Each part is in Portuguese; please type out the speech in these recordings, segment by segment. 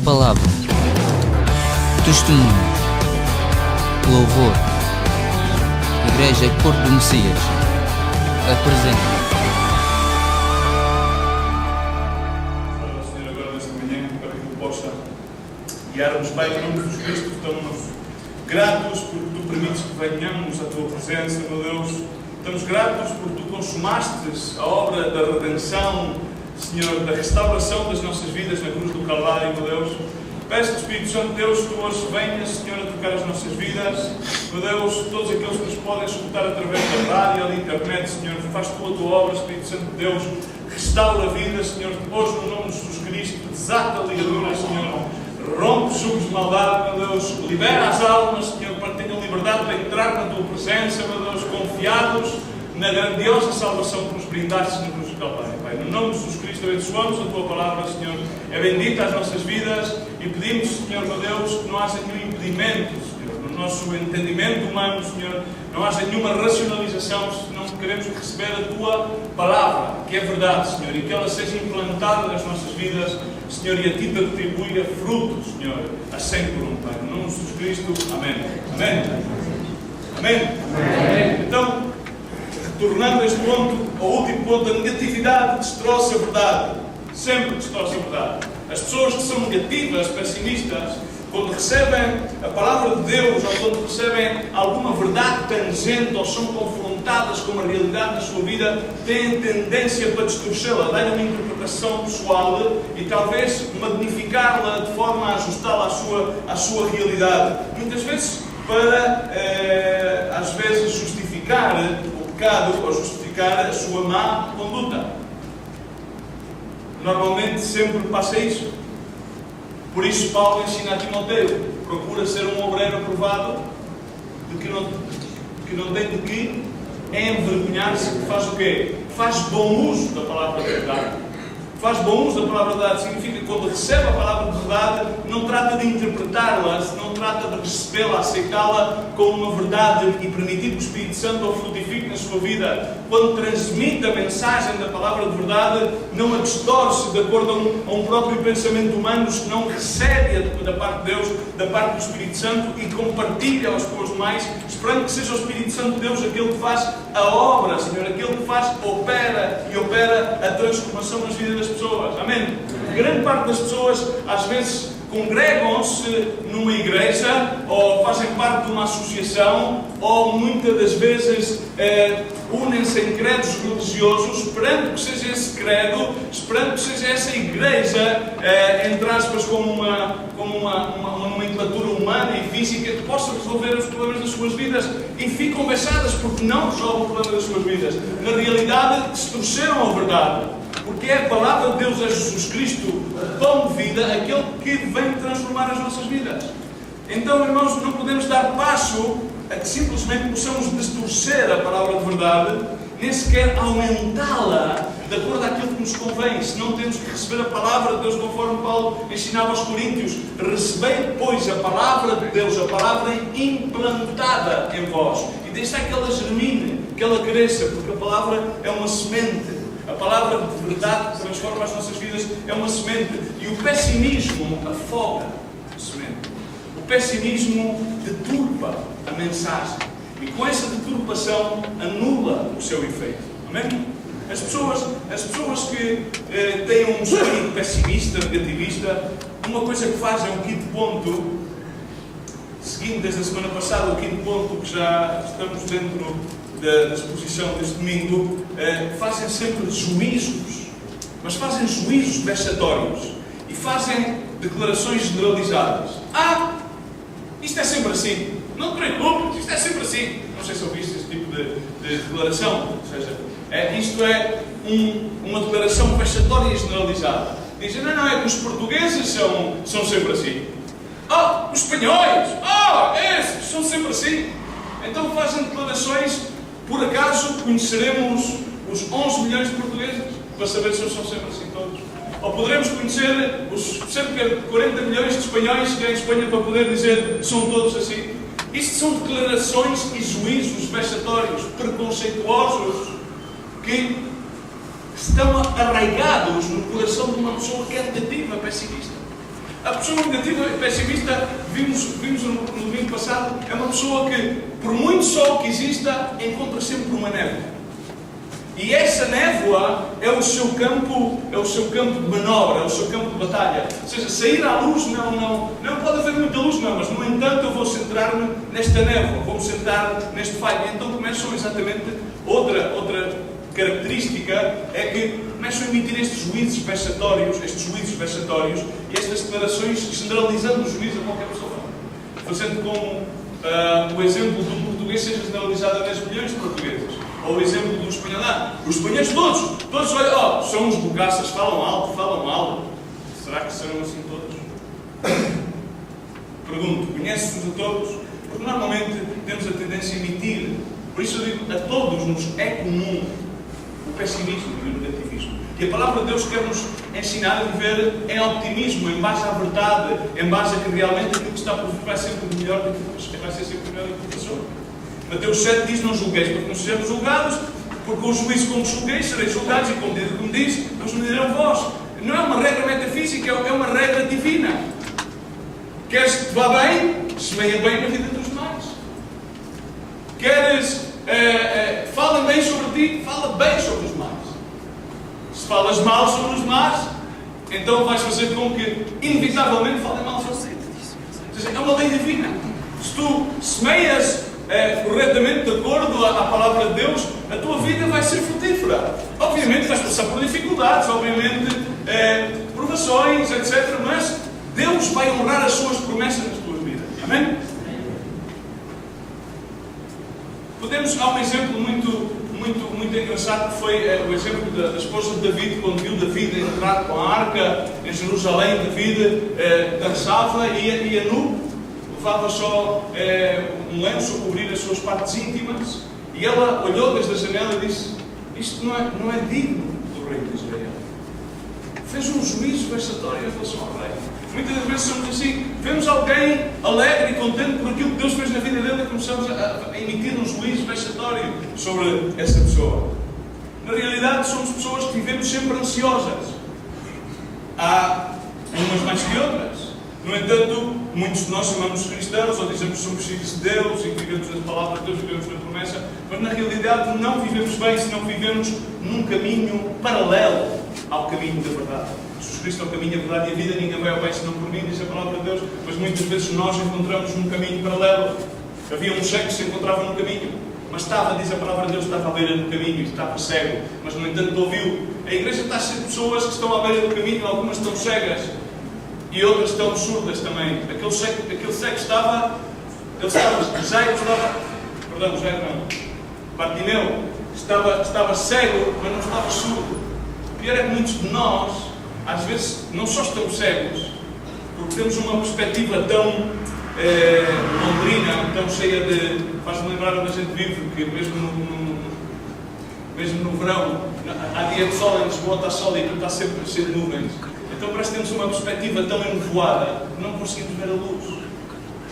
palavra, testemunho, louvor. Igreja Corpo do Messias apresenta. Senhor, agora nesta manhã, para que tu possa guiar-nos bem em nome de Jesus Cristo, estamos gratos porque tu permites que venhamos à tua presença, meu Deus. Estamos gratos porque tu consumastes a obra da redenção, Senhor, da restauração das nossas vidas na cruz do Calvário, meu Deus. Peço, Espírito Santo de Deus, que tu hoje venhas, Senhor, a tocar as nossas vidas. Meu Deus, todos aqueles que nos podem escutar através da rádio, da internet, Senhor, faz tu a tua obra, Espírito Santo de Deus. Restaura a vida, Senhor, hoje no nome de Jesus Cristo, desata ligaduras, Senhor. Rompe jugos de maldade, meu Deus. Libera as almas, Senhor, para que tenham liberdade para entrar na tua presença, meu Deus, confiados na grandiosa salvação que nos brindaste na cruz do Calvário, Pai. No nome de Jesus Cristo, abençoamos a tua palavra, Senhor. É bendita as nossas vidas e pedimos, Senhor, meu Deus, que não haja nenhum impedimento, Senhor, no nosso entendimento humano, Senhor. Não haja nenhuma racionalização, senão queremos receber a tua palavra, que é verdade, Senhor, e que ela seja implantada nas nossas vidas, Senhor, e a ti te retribui a fruto, Senhor, a 100 por 1, Pai. No nome de Jesus Cristo, amém. Amém. Amém. Amém. Então, retornando a este ponto, ao último ponto, a negatividade destroça a verdade. Sempre destroça a verdade. As pessoas que são negativas, pessimistas, quando recebem a palavra de Deus ou quando recebem alguma verdade tangente ou são confrontadas com a realidade da sua vida, têm tendência para distorcê-la, dar uma interpretação pessoal e talvez magnificá-la de forma a ajustá-la à sua realidade. Muitas vezes para, às vezes, justificar o pecado ou justificar a sua má conduta. Normalmente sempre passa isso. Por isso Paulo ensina a Timóteo: procura ser um obreiro aprovado, que não tem de que envergonhar-se, que faz o quê? Faz bom uso da palavra da verdade. Faz bom uso da palavra da verdade significa que quando recebe a palavra de verdade, não trata de interpretá-la, não trata de recebê-la, aceitá-la como uma verdade e permitir que o Espírito Santo a frutifique na sua vida. Quando transmite a mensagem da palavra de verdade, não a distorce de acordo a um próprio pensamento humano, não recebe da parte de Deus, da parte do Espírito Santo e compartilha-os com os demais, esperando que seja o Espírito Santo de Deus aquele que faz a obra, Senhor, aquele que opera a transformação nas vidas das pessoas. Amém? Grande parte das pessoas, às vezes, congregam-se numa igreja ou fazem parte de uma associação ou muitas das vezes unem-se em credos religiosos, esperando que seja esse credo, esperando que seja essa igreja, entre aspas, como uma nomenclatura humana e física que possa resolver os problemas das suas vidas, e ficam vexadas porque não resolvem o problema das suas vidas. Na realidade, distorceram a verdade. Porque é a palavra de Deus, é Jesus Cristo, o pão de vida, aquele que vem transformar as nossas vidas. Então, irmãos, não podemos dar passo a que simplesmente possamos distorcer a palavra de verdade, nem sequer aumentá-la de acordo àquilo que nos convém. Senão temos que receber a palavra de Deus, conforme Paulo ensinava aos Coríntios: recebei, pois, a palavra de Deus, a palavra implantada em vós, e deixai que ela germine, que ela cresça, porque a palavra é uma semente. A palavra de verdade que transforma as nossas vidas é uma semente. E o pessimismo afoga a semente. O pessimismo deturpa a mensagem. E com essa deturpação anula o seu efeito. Amém? As pessoas que têm um espírito pessimista, negativista, uma coisa que fazem, o quinto ponto, seguindo desde a semana passada, o quinto ponto que já estamos dentro da exposição deste domingo, fazem sempre juízos, mas fazem juízos vexatórios e fazem declarações generalizadas. Isto é sempre assim, não te preocupes, isto é sempre assim. Não sei se ouviste esse tipo de declaração. Ou seja, isto é uma declaração vexatória e generalizada. Dizem, não, é que os portugueses são sempre assim. Os espanhóis, esses são sempre assim. Então fazem declarações. Por acaso conheceremos os 11 milhões de portugueses para saber se eles são sempre assim todos? Ou poderemos conhecer os cerca de 40 milhões de espanhóis que há em Espanha para poder dizer que são todos assim? Isto são declarações e juízos vexatórios, preconceituosos, que estão arraigados no coração de uma pessoa que é negativa, pessimista. A pessoa negativa e pessimista, vimos no domingo passado, é uma pessoa que, por muito sol que exista, encontra sempre uma névoa. E essa névoa é o seu campo de manobra, é o seu campo de batalha. Ou seja, sair à luz não pode haver muita luz, não, mas no entanto eu vou centrar-me nesta névoa, vou-me centrar neste falho. E então começam exatamente outra característica, é que começam a emitir estes juízos vexatórios, e estas declarações, generalizando o juízo a qualquer pessoa. Fazendo como o exemplo do português seja generalizado a 10 milhões de portugueses. Ou o exemplo do espanhol. Os espanhóis todos olham, são uns bocaças, falam alto. Será que serão assim todos? Pergunto, conheces-nos a todos? Porque normalmente temos a tendência a emitir. Por isso eu digo, a todos nos é comum o pessimismo e o negativismo. E a palavra de Deus quer-nos ensinar a viver em optimismo, em base à verdade, em base a que realmente aquilo que está por vir vai ser sempre melhor do que passou. Mateus 7 diz: não julgueis para que não sejamos julgados, porque o juízo como julgueis sereis julgados, e como diz, vos medirão vós. Não é uma regra metafísica, é uma regra divina. Queres que te vá bem? Semeia bem na vida dos demais. Queres falem bem sobre ti? Fala bem sobre os demais. Se falas mal sobre os demais, então vais fazer com que inevitavelmente falem mal sobre ti. Ou seja, é uma lei divina. Se tu semeias corretamente, de acordo à palavra de Deus, a tua vida vai ser frutífera. Obviamente vais passar por dificuldades, obviamente provações, etc. Mas Deus vai honrar as suas promessas nas tuas vidas. Amém? Há um exemplo muito engraçado, que foi o exemplo da esposa de David, quando viu David entrar com a arca em Jerusalém. David dançava e ia nu, levava só um lenço a cobrir as suas partes íntimas, e ela olhou desde a janela e disse: isto não é digno do rei de Israel. Fez um juízo vexatório em relação ao rei. Muitas das vezes somos assim, vemos alguém alegre e contente por aquilo que Deus fez na vida dele, e começamos a emitir um juízo vexatório sobre essa pessoa. Na realidade, somos pessoas que vivemos sempre ansiosas. Há umas mais que outras. No entanto, muitos de nós chamamos cristãos, ou dizemos que somos filhos de Deus e vivemos na palavra de Deus, vivemos na promessa, mas na realidade não vivemos bem se não vivemos num caminho paralelo ao caminho da verdade. Jesus Cristo é o caminho, a verdade e a vida, ninguém vai ao bem senão por mim, diz a palavra de Deus, mas muitas vezes nós encontramos num caminho paralelo. Havia um cego que se encontrava no caminho, mas diz a palavra de Deus, estava à beira do caminho e estava cego, mas no entanto ouviu. A igreja está cheia de pessoas que estão à beira do caminho, algumas estão cegas e outras estão surdas também. Aquele cego Bartimeu estava cego, mas não estava surdo. O pior é que muitos de nós, às vezes, não só estamos cegos, porque temos uma perspectiva tão londrina, tão cheia de... Faz-me lembrar onde a gente vive, que mesmo no verão, há dia de sol, em Lisboa está sol e aquilo está sempre cheio de nuvens. Então parece que temos uma perspectiva tão enevoada que não conseguimos ver a luz.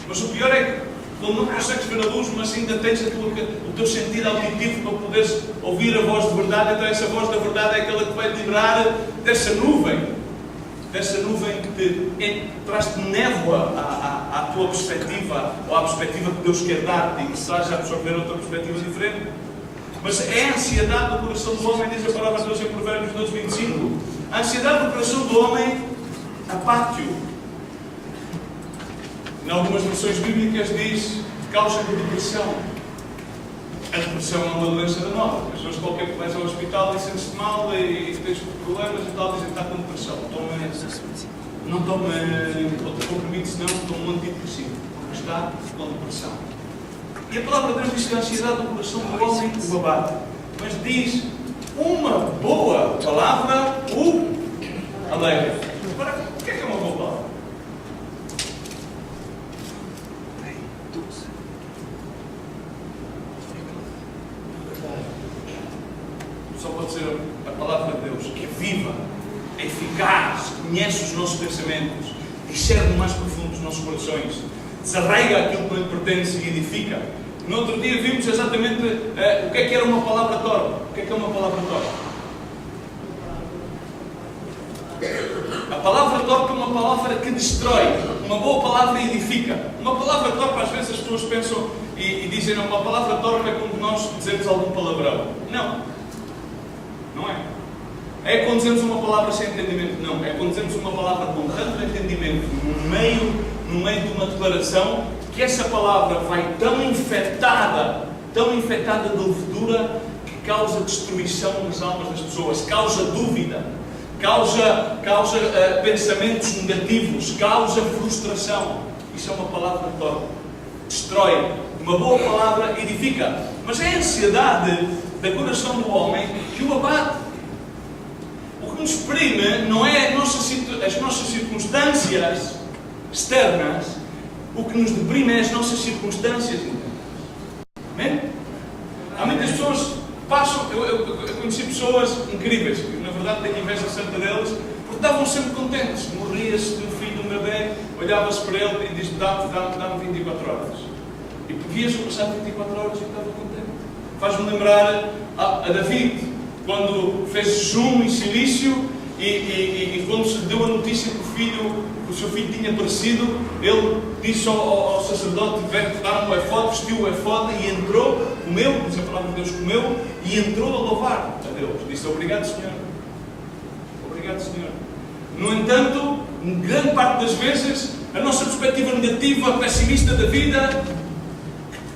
Mas o pior é que, quando não consegues ver a luz, mas ainda tens o teu sentido auditivo para poderes ouvir a voz de verdade, então essa voz da verdade é aquela que vai te livrar dessa nuvem que traz-te névoa à tua perspectiva, ou à perspectiva que Deus quer dar-te, e que estás a absorver outra perspectiva diferente. Mas é a ansiedade do coração do homem, diz a palavra de Deus em Provérbios 12:25. A ansiedade do coração do homem abate-o. Em algumas versões bíblicas diz causa de depressão. A depressão é uma doença da moda. As pessoas qualquer que vais ao hospital e sentes-te mal e tens problemas e tal, dizem que está com depressão. Não tome outro comprimido, senão tome um antidepressivo, porque está com depressão. E a palavra de Deus diz que a ansiedade do coração do homem o abate. Mas diz uma boa palavra o alegra. Agora, o que é uma boa palavra? Só pode ser a palavra de Deus, que é viva, é eficaz, conhece os nossos pensamentos, discerne no mais profundo dos nossos corações, desarraiga aquilo que não lhe pertence e edifica. No outro dia vimos exatamente o que era uma palavra torpe. O que é uma palavra torpe? A palavra torpe é uma palavra que destrói. Uma boa palavra edifica. Uma palavra torpe, às vezes as pessoas pensam e dizem, não, uma palavra torpe é quando nós dizemos algum palavrão. Não. Não é. É quando dizemos uma palavra sem entendimento. Não. É quando dizemos uma palavra com tanto entendimento no meio de uma declaração, que essa palavra vai tão infectada de levedura, que causa destruição nas almas das pessoas, causa dúvida, causa pensamentos negativos, causa frustração. Isso é uma palavra torpe. Destrói. Uma boa palavra edifica. Mas é a ansiedade do coração do homem que o abate. O que nos exprime não é as nossas circunstâncias externas. O que nos deprime é as nossas circunstâncias internas. Amém? Há muitas pessoas passam. Eu conheci pessoas incríveis, que na verdade tenho inveja santa deles, porque estavam sempre contentes. Morria-se de um filho, de um bebê, olhava-se para ele e dizia: dá-me 24 horas. E via-se passar 24 horas e estava contente. Faz-me lembrar a David, quando fez jejum e silício, e quando se deu a notícia que o seu filho tinha aparecido, ele disse ao sacerdote: dar um efode, vestiu o efode e entrou, comeu, diz a palavra de Deus, comeu e entrou a louvar a Deus. Disse: obrigado, Senhor. Obrigado, Senhor. No entanto, grande parte das vezes, a nossa perspectiva negativa, pessimista da vida,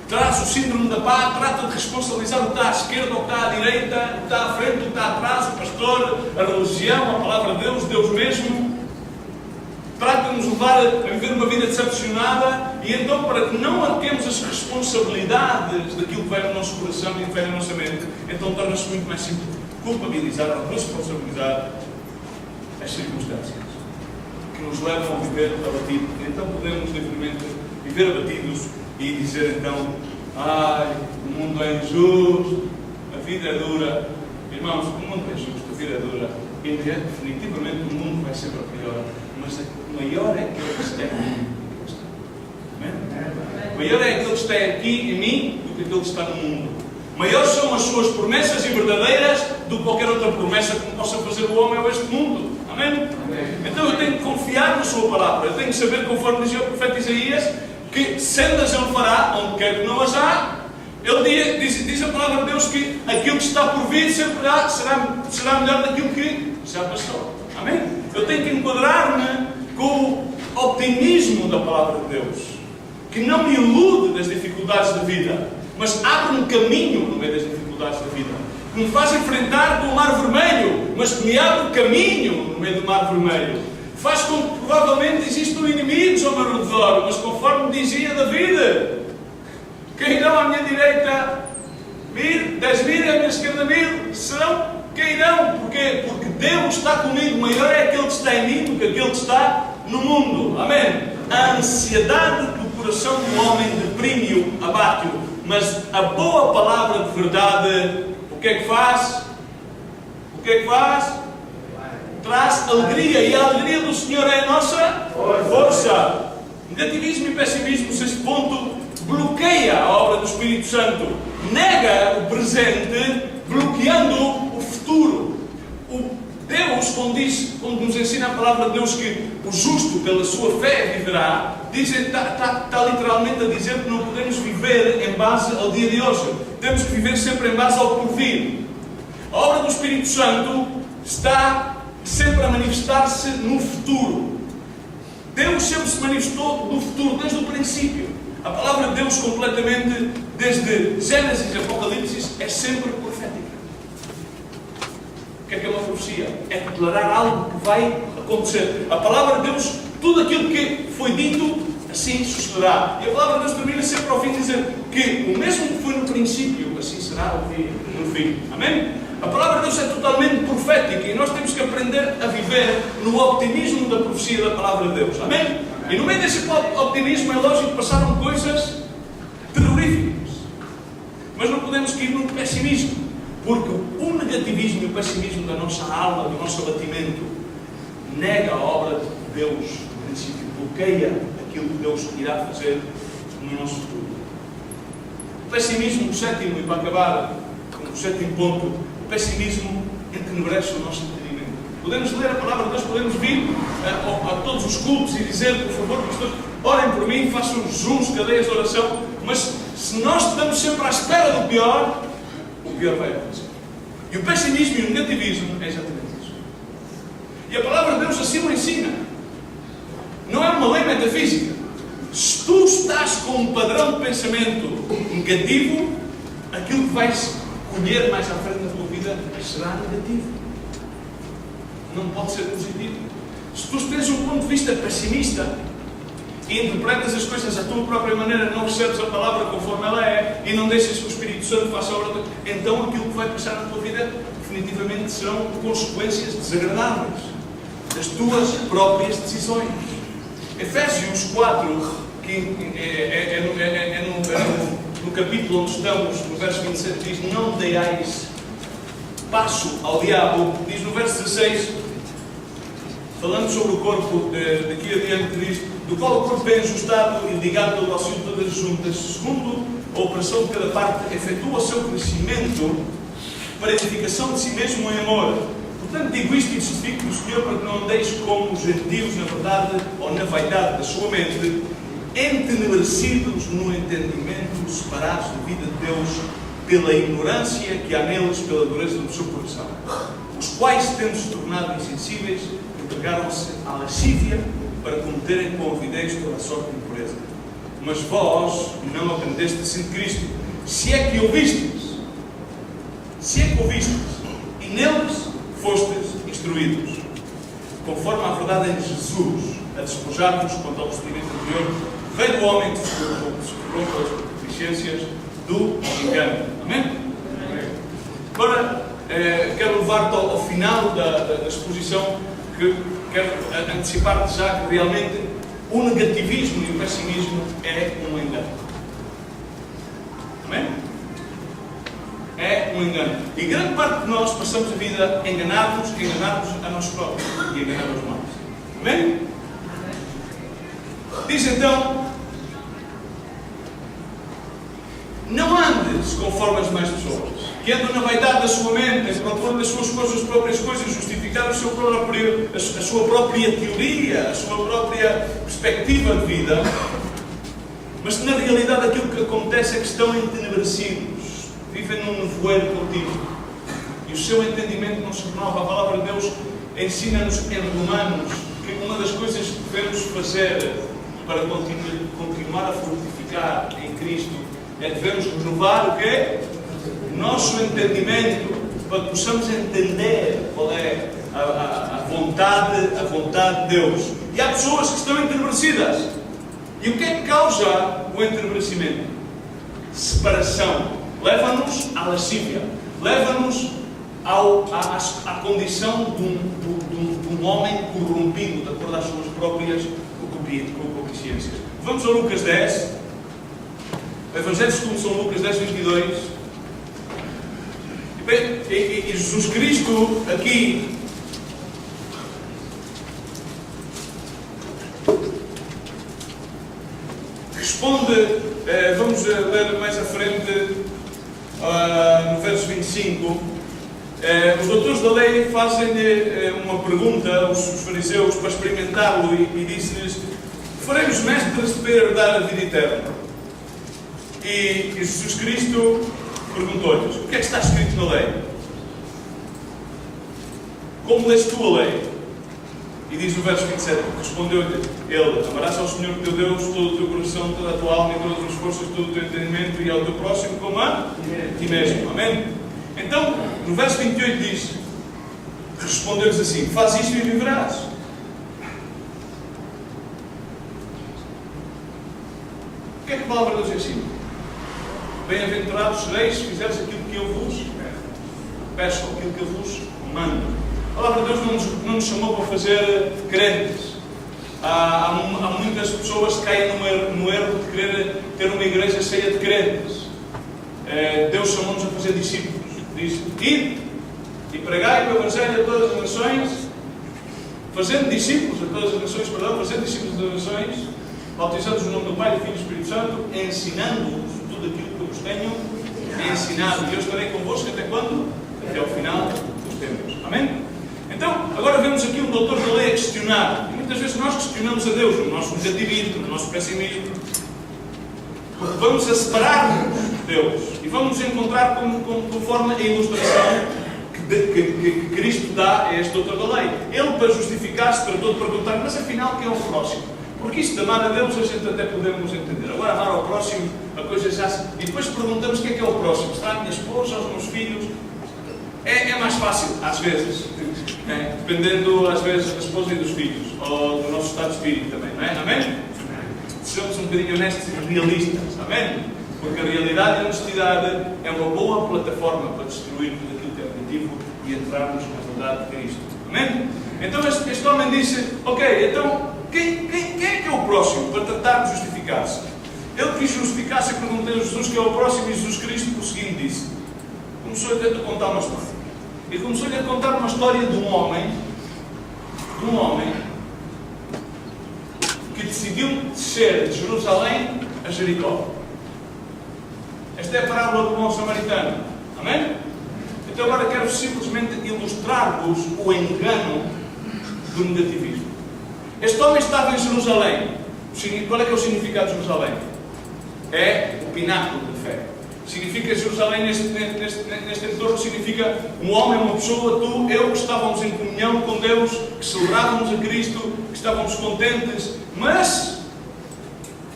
traz o síndrome da paz, trata de responsabilizar o que está à esquerda, o que está à direita, o que está à frente, o que está atrás, o pastor, a religião, a palavra de Deus, Deus mesmo. Trata de nos levar a viver uma vida decepcionada, e então, para que não arquemos as responsabilidades daquilo que vai no nosso coração e que vai na nossa mente, então torna-se muito mais simples culpabilizar ou responsabilizar as circunstâncias que nos levam a viver abatidos. Então podemos livremente viver abatidos e dizer então: ai, o mundo é injusto, a vida é dura. Irmãos, o mundo é justo, a vida é dura, e definitivamente o mundo vai ser para pior, mas o maior é aquele que está em mim. O maior é aquele que está aqui em mim do que aquele que está no mundo. Maiores são as suas promessas e verdadeiras do que qualquer outra promessa que possa fazer o homem ou este mundo. Amém? Amém? Então eu tenho que confiar na sua palavra. Eu tenho que saber, conforme dizia o profeta Isaías, que sendas ele fará onde quer que não as há. Ele diz a palavra de Deus que aquilo que está por vir sempre será melhor daquilo que já passou. Amém? Eu tenho que enquadrar-me com o optimismo da palavra de Deus, que não me ilude das dificuldades da vida, mas abre um caminho no meio das dificuldades da vida, que me faz enfrentar com o mar vermelho, mas que me abre caminho no meio do mar vermelho. Faz com que provavelmente existam inimigos ao meu redor, mas conforme dizia David, cairão à minha direita 10.000 e à minha esquerda 1.000, cairão. Porquê? Porque Deus está comigo. Maior é aquele que está em mim do que aquele que está no mundo. Amém? A ansiedade do coração do homem deprime-o, abate-o, mas a boa palavra de verdade, o que é que faz? O que é que faz? Traz alegria, e a alegria do Senhor é a nossa força. Negativismo e pessimismo, neste ponto, bloqueia a obra do Espírito Santo, nega o presente, bloqueando o futuro. O Deus, quando nos ensina a palavra de Deus que o justo pela sua fé viverá, está literalmente a dizer que não podemos viver em base ao dia de hoje. Temos que viver sempre em base ao porvir. A obra do Espírito Santo está sempre a manifestar-se no futuro. Deus sempre se manifestou no futuro, desde o princípio. A palavra de Deus, completamente, desde Gênesis e Apocalipse, é sempre profética. O que é uma profecia? É declarar algo que vai acontecer. A palavra de Deus, tudo aquilo que foi dito, assim sucederá. E a palavra de Deus termina sempre ao fim de dizer que o mesmo que foi no princípio, assim será no fim. Amém? A palavra de Deus é totalmente profética e nós temos que aprender a viver no optimismo da profecia da palavra de Deus. Amém? E no meio desse optimismo é lógico que passaram coisas terroríficas. Mas não podemos cair no pessimismo, porque o negativismo e o pessimismo da nossa alma, do nosso abatimento, nega a obra de Deus no princípio, bloqueia aquilo que Deus irá fazer no nosso futuro. O pessimismo, o sétimo, e para acabar com o sétimo ponto, o pessimismo entenebrece o nosso entendimento. Podemos ler a palavra de Deus, podemos vir os cultos e dizer, por favor, pastores, orem por mim, façam jejuns, cadeias de oração, mas se nós estamos sempre à espera do pior, o pior vai acontecer. E o pessimismo e o negativismo é exatamente isso. E a palavra de Deus assim o ensina. Não é uma lei metafísica. Se tu estás com um padrão de pensamento negativo, aquilo que vais colher mais à frente na tua vida será negativo. Não pode ser positivo. Se tu tens um ponto de vista pessimista e interpretas as coisas à tua própria maneira, não recebes a palavra conforme ela é e não deixas que o Espírito Santo faça a obra, então aquilo que vai passar na tua vida definitivamente serão consequências desagradáveis das tuas próprias decisões. Efésios 4, que no capítulo onde estamos, no verso 27, diz: não deais passo ao diabo. Diz no verso 16, falando sobre o corpo, daqui adiante diz: do qual o corpo bem ajustado e ligado pelo auxílio de todas as juntas, segundo a operação de cada parte, efetua o seu crescimento para a edificação de si mesmo em amor. Portanto, digo isto e testifico no Senhor, para que não andeis como os gentios na verdade ou na vaidade da sua mente, entenebrecidos no entendimento, separados da vida de Deus pela ignorância que há neles, pela dureza do seu coração, os quais, tendo-se tornado insensíveis, entregaram-se à lascívia para cometerem com avidez toda a sorte de impureza. Mas vós não aprendestes assim de Cristo, se é que ouvistes, e neles fostes instruídos, conforme a verdade em Jesus, a despojar-vos quanto ao procedimento anterior, veio do homem que se quebrou pelas concupiscências do engano. Amém? Agora, quero levar-te ao final da exposição, que quero antecipar-te já que realmente o negativismo e o pessimismo é um engano. Amém? É um engano. E grande parte de nós passamos a vida enganados a nós próprios e enganados aos mais. Amém? Diz então: não andes conforme as demais pessoas, que andam na vaidade da sua mente, em procura das suas próprias coisas, justificar a sua própria teoria, a sua própria perspectiva de vida, mas na realidade aquilo que acontece é que estão entenebrecidos, vivem num nevoeiro contínuo, e o seu entendimento não se renova. A palavra de Deus ensina-nos em Romanos que uma das coisas que devemos fazer para continuar a frutificar em Cristo é que devemos renovar o quê? O nosso entendimento, para que possamos entender qual é a vontade de Deus. E há pessoas que estão entenebrecidas. E o que é que causa o entenebrecimento? Separação. Leva-nos à lascívia. Leva-nos à condição de um homem corrompido, de acordo às suas próprias concupiscências. Vamos a Lucas 10. O Evangelho segundo São Lucas 10, 22. E Jesus Cristo aqui responde, vamos ler mais à frente, no verso 25. Os doutores da lei fazem-lhe uma pergunta aos fariseus para experimentá-lo e disse-lhes: faremos mestres de herdar a vida eterna? E Jesus Cristo perguntou-lhes: o que é que está escrito na lei? Como lês tu a lei? E diz no verso 27, respondeu-lhe ele: amarás ao Senhor teu Deus todo o teu coração, toda a tua alma e todas as forças, todo o teu entendimento, e ao teu próximo como a ti mesmo. Amém? Então, no verso 28 diz, respondeu-lhes assim: faz isto e viverás. O que é que a palavra de Deus ensina? Bem-aventurados sereis se fizeres aquilo que eu vos peço, aquilo que eu vos mando. A palavra de Deus não nos chamou para fazer crentes. Há muitas pessoas que caem no erro de querer ter uma igreja cheia de crentes. Deus chamou-nos a fazer discípulos. Diz: ide e pregai o Evangelho a todas as nações, fazendo discípulos a todas as nações, fazendo discípulos das nações, bautizando-os no nome do Pai, do Filho e do Espírito Santo, ensinando-os tudo aquilo que eu vos tenho ensinado. E eu estarei convosco até quando? Até ao final dos tempos. Amém? Então, agora vemos aqui um doutor da lei a questionar. E muitas vezes nós questionamos a Deus, no nosso negativismo, no nosso pessimismo, vamos a separar-nos de Deus e vamos encontrar conforme a ilustração que Cristo dá a esta outra da lei. Ele, para justificar-se, tratou de perguntar: mas afinal, quem é o próximo? Porque isto de amar a Deus a gente até podemos entender. Agora, amar ao próximo, a coisa já se... E depois perguntamos quem é o próximo. Será a minha esposa, os meus filhos? É mais fácil, às vezes, dependendo, às vezes, da esposa e dos filhos, ou do nosso estado de espírito também, não é? Amém? Sejamos um bocadinho honestos e realistas, amém? Porque a realidade e a honestidade é uma boa plataforma para destruirmos aquilo que é negativo e entrarmos na verdade de Cristo, amém? Então este homem disse: ok, então quem é que é o próximo para tratar de justificar-se? Ele quis justificar-se e perguntou a Jesus que é o próximo, e Jesus Cristo, por seguinte, disse: começou-lhe a contar uma história. E começou-lhe a contar uma história de um homem que decidiu descer de Jerusalém a Jericó. Esta é a parábola do bom samaritano. Amém? Então agora quero simplesmente ilustrar-vos o engano do negativismo. Este homem estava em Jerusalém. Qual é que é o significado de Jerusalém? É o pináculo da fé. Significa Jerusalém, neste entorno, significa um homem, uma pessoa, tu, eu, que estávamos em comunhão com Deus, que celebrávamos a Cristo, que estávamos contentes, mas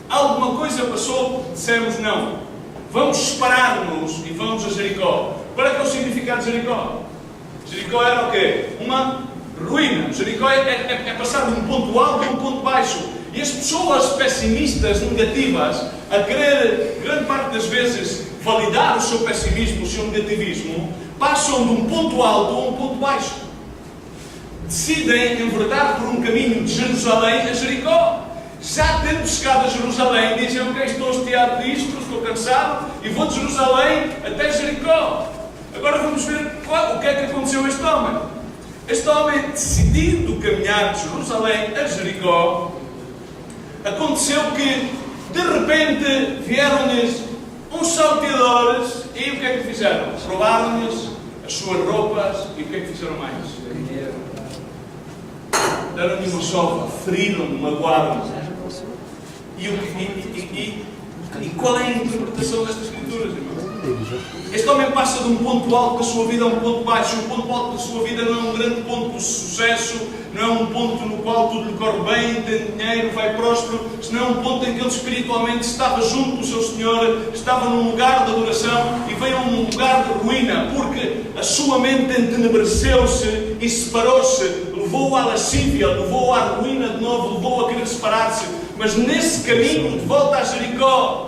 alguma coisa passou, dissemos não. Vamos separar-nos e vamos a Jericó. Qual é que é o significado de Jericó? Jericó era o quê? Uma ruína. Jericó é passar de um ponto alto a um ponto baixo. E as pessoas pessimistas, negativas, a querer, grande parte das vezes, validar o seu pessimismo, o seu negativismo, passam de um ponto alto a um ponto baixo. Decidem enverdar por um caminho de Jerusalém a Jericó. Já tendo chegado a Jerusalém, dizem: ok, estou hasteado disto, estou cansado, e vou de Jerusalém até Jericó. Agora vamos ver o que é que aconteceu a este homem. Este homem, decidindo caminhar de Jerusalém a Jericó, aconteceu que, de repente, vieram-lhes uns salteadores, e o que é que fizeram? Roubaram-lhes as suas roupas, e o que é que fizeram mais? Deram-lhe uma sova, feriram-no, magoaram-no. E qual é a interpretação destas escrituras, irmão? Este homem passa de um ponto alto da sua vida a um ponto baixo. O ponto alto da sua vida não é um grande ponto de sucesso, não é um ponto no qual tudo lhe corre bem, tem dinheiro, vai próspero, senão é um ponto em que ele espiritualmente estava junto do seu Senhor, estava num lugar de adoração e veio a um lugar de ruína, porque a sua mente entenebreceu-se e separou-se, levou-o à lascívia, levou-o à ruína de novo, levou-o a querer separar-se. Mas nesse caminho de volta a Jericó,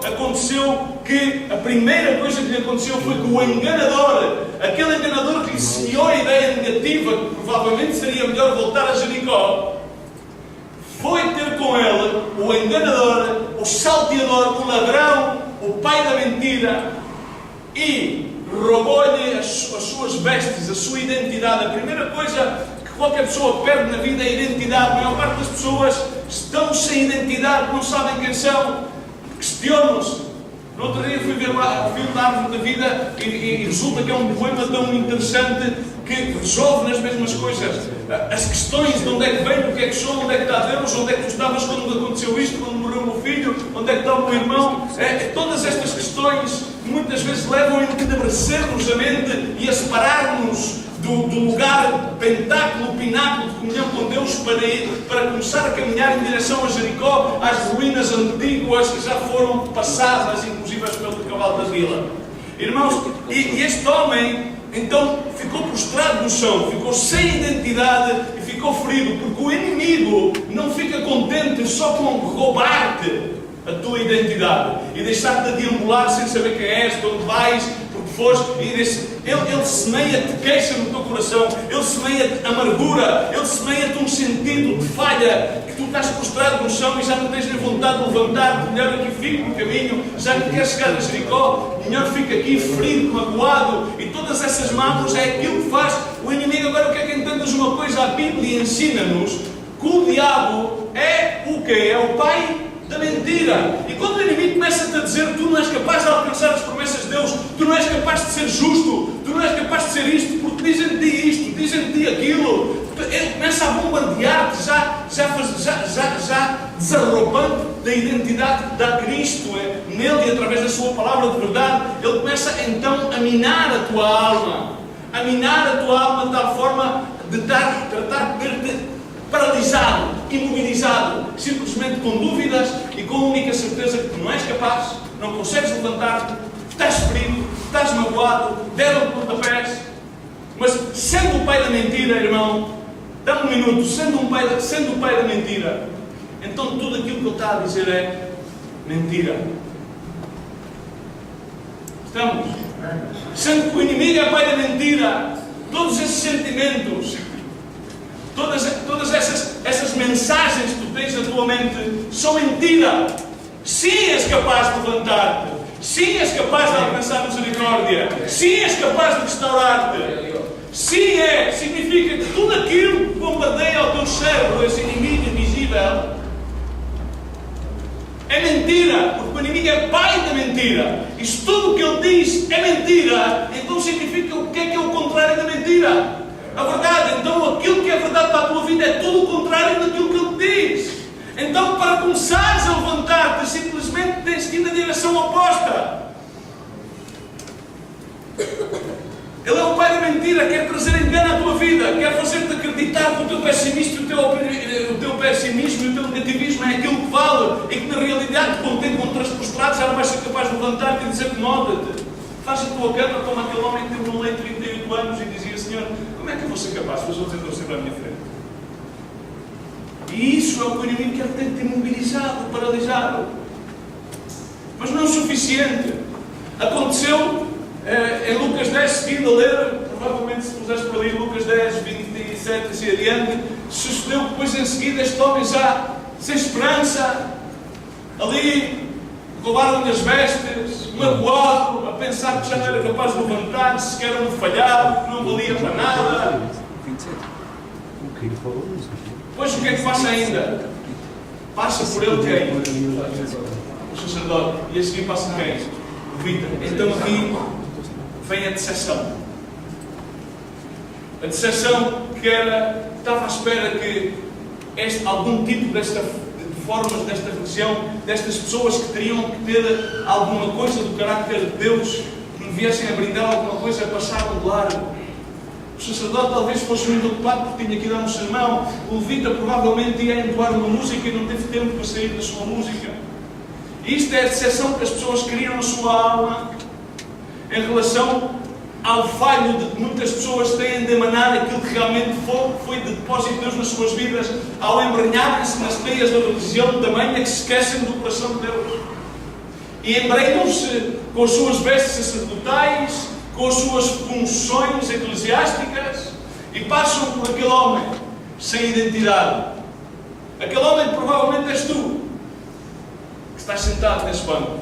aconteceu que a primeira coisa que lhe aconteceu foi que o enganador, aquele enganador que lhe semeou a ideia negativa, que provavelmente seria melhor voltar a Jericó, foi ter com ele o enganador, o salteador, o ladrão, o pai da mentira, e roubou-lhe as suas vestes, a sua identidade. A primeira coisa que qualquer pessoa perde na vida é a identidade. A maior parte das pessoas estão sem identidade, não sabem quem são, questionam-se. No outro dia fui ver lá o filme da Árvore da Vida e resulta que é um poema tão interessante que resolve nas mesmas coisas. As questões de onde é que venho, o que é que sou, onde é que está Deus, onde é que tu estavas quando aconteceu isto, quando morreu o meu filho, onde é que está o meu irmão. Todas estas questões muitas vezes levam a entenebrecer-nos a mente e a separar-nos do lugar, pentáculo, pináculo de comunhão com Deus para começar a caminhar em direção a Jericó, às ruínas antigas que já foram passadas, inclusive pelo cavalo da vila. Irmãos, e este homem então ficou prostrado no chão, ficou sem identidade e ficou ferido, porque o inimigo não fica contente só com roubar-te a tua identidade e deixar-te deambular sem saber quem és, de onde vais, porque foste, e ele semeia-te queixa no teu coração, ele semeia-te amargura, ele semeia-te um sentido de falha, que tu estás prostrado no chão e já não tens nem vontade de levantar-te. Melhor aqui fico no caminho, já não queres chegar a Jericó, melhor fica aqui ferido, magoado, e todas essas mágoas é aquilo que faz o inimigo. Agora, o que é que entendas uma coisa? A Bíblia ensina-nos que o diabo é o quê? É o pai da mentira. E quando o inimigo começa-te a dizer: tu não és capaz de alcançar as promessas de Deus, tu não és capaz de ser justo, tu não és capaz de ser isto, porque dizem de ti isto, dizem de ti aquilo, ele começa começa a bombardear-te, já desarroupando da identidade de Cristo nele e através da sua palavra de verdade. Ele começa então a minar a tua alma, de tal forma de tratar de ter-te paralisado, imobilizado, simplesmente com dúvidas e com a única certeza que tu não és capaz, não consegues levantar-te, estás ferido, estás magoado, deram-te pontapés. Mas sendo o pai da mentira, irmão, dá um minuto, sendo o pai da mentira, então tudo aquilo que ele está a dizer é mentira. Estamos? Sendo que o inimigo é pai da mentira, todos esses sentimentos, todas essas mensagens que tu tens na tua mente são mentira. Sim, és capaz de levantar-te. Sim, és capaz de alcançar misericórdia. Sim, és capaz de restaurar-te. Sim, significa que tudo aquilo que bombardeia o teu cérebro, esse inimigo invisível, é mentira, porque o inimigo é pai da mentira. E se tudo o que ele diz é mentira, então significa o que é o contrário da mentira? A verdade. Então aquilo que é verdade para a tua vida é tudo o contrário daquilo que ele diz. Então, para começares a levantar-te, simplesmente tens que ir na direção oposta. Ele é o pai da mentira, quer trazer engano à tua vida, quer fazer-te acreditar que o teu pessimismo, o teu pessimismo e o teu negativismo é aquilo que vale, e que na realidade, quando te encontras prostrado, já não vais ser capaz de levantar-te e dizer: nota-te, faz a tua cama como aquele homem que teve no leito 38 anos e dizia: Senhor, como é que eu vou ser capaz se os outros entram sempre à minha frente? E isso é o que o inimigo quer ter-te imobilizado, paralisado. Mas não é o suficiente. Aconteceu em Lucas 10, seguindo a ler, provavelmente se puseres para ali Lucas 10, 27 e assim adiante, sucedeu que depois em seguida este homem já sem esperança, ali roubaram-lhe as vestes, magoado, a pensar que já não era capaz de levantar-se, que era um falhado, que não valia para nada. 27. Pois o que é que faça ainda? Passa por ele quem? O sacerdote. E a seguir passa quem? O Vita. Então aqui vem a decepção. A decepção que estava à espera que algum tipo de formas desta religião, destas pessoas que teriam que ter alguma coisa do carácter de Deus, que me viessem a brindar alguma coisa, passaram de largo. O sacerdote talvez fosse muito ocupado porque tinha que ir dar um sermão. O levita provavelmente ia entoar uma música e não teve tempo para sair da sua música. E isto é a decepção que as pessoas criam na sua alma em relação ao falho de que muitas pessoas têm de emanar aquilo que realmente foi de depósito de Deus nas suas vidas, ao embrenharem-se nas teias da religião de tamanho que se esquecem do coração de Deus. E embrenham-se com as suas vestes sacerdotais, com as suas funções eclesiásticas, e passam por aquele homem sem identidade. Aquele homem provavelmente és tu, que estás sentado nesse banco.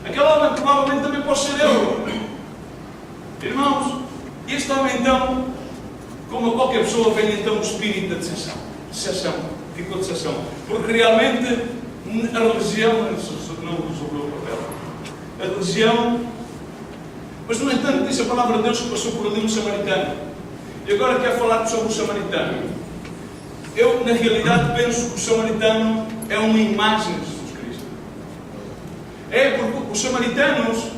Aquele homem provavelmente também pode ser eu. Irmãos, este homem então, como a qualquer pessoa, vem então o espírito da decepção. Ficou decepção. Porque realmente a religião não resolveu o papel. A religião... Mas, no entanto, diz a palavra de Deus que passou por ali um samaritano. E agora quero falar sobre o samaritano. Eu, na realidade, penso que o samaritano é uma imagem de Jesus Cristo. É porque os samaritanos,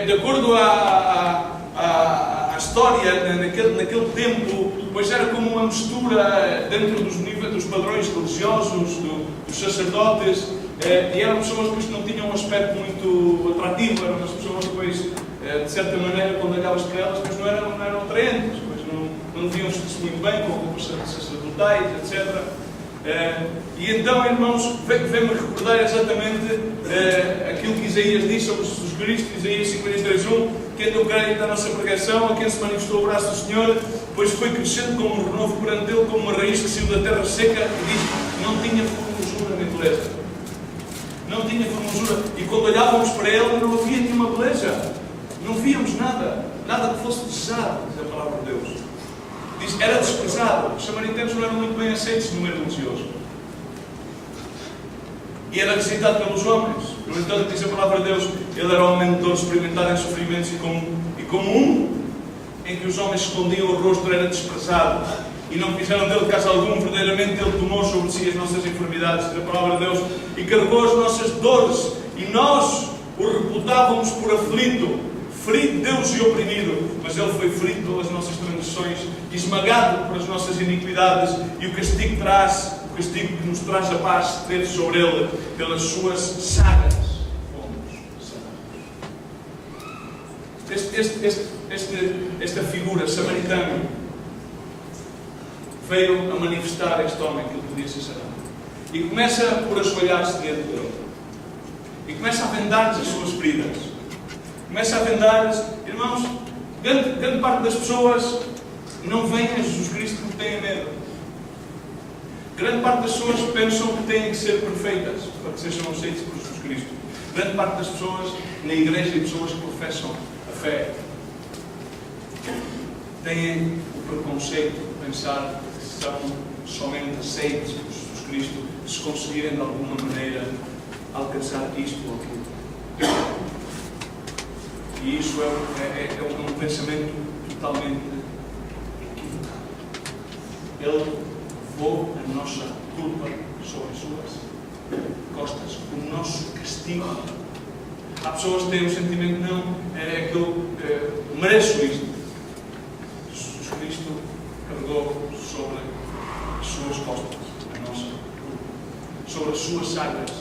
de acordo à história, naquele tempo, pois era como uma mistura dentro dos padrões religiosos, dos sacerdotes, e eram pessoas que não tinham um aspecto muito atrativo, eram as pessoas depois... de certa maneira, quando olhavas para elas, mas não eram atraentes, pois não viam-se muito bem com roupas sacerdotais, etc. E então, irmãos, vem-me recordar exatamente aquilo que Isaías diz sobre Jesus Cristo, Isaías 53:1, quem deu crédito à nossa pregação, a quem se manifestou o braço do Senhor, pois foi crescendo como um renovo perante ele, como uma raiz que saiu da terra seca, e diz, não tinha formosura nem beleza. Não tinha formosura. E quando olhávamos para ele, não havia nenhuma beleza. Não víamos nada que fosse desejado, diz a palavra de Deus. Diz, era desprezado. Os samaritanos não eram muito bem aceitos no meio religioso. E era rejeitado pelos homens. No entanto, diz a palavra de Deus, ele era um mentor experimentado em sofrimentos e como um em que os homens escondiam o rosto, era desprezado. e não fizeram dele caso algum. Verdadeiramente Ele tomou sobre si as nossas enfermidades, da palavra de Deus, e carregou as nossas dores, e nós o reputávamos por aflito, ferido de Deus e oprimido, mas Ele foi ferido pelas nossas transgressões, esmagado por as nossas iniquidades, e o castigo que nos traz a paz, teve sobre Ele, pelas suas chagas fomos sarados. Esta figura samaritana veio a manifestar a este homem que ele podia ser sarado. E começa por ajoelhar-se diante dele. E começa a vendar-lhes as suas feridas. Começa a vendar-lhes. Irmãos, grande parte das pessoas não vêm a Jesus Cristo porque têm medo. Grande parte das pessoas pensam que têm que ser perfeitas para que sejam aceitas por Jesus Cristo. Grande parte das pessoas na igreja e pessoas que professam a fé têm o preconceito de pensar que são somente aceitos por Jesus Cristo se conseguirem de alguma maneira alcançar isto ou aquilo. E isso é um pensamento totalmente equivocado. Ele levou a nossa culpa sobre as suas costas, o nosso castigo. Há pessoas que têm o sentimento, não, é que eu mereço isto. Jesus Cristo carregou sobre as suas costas a nossa culpa. Sobre as suas chagas,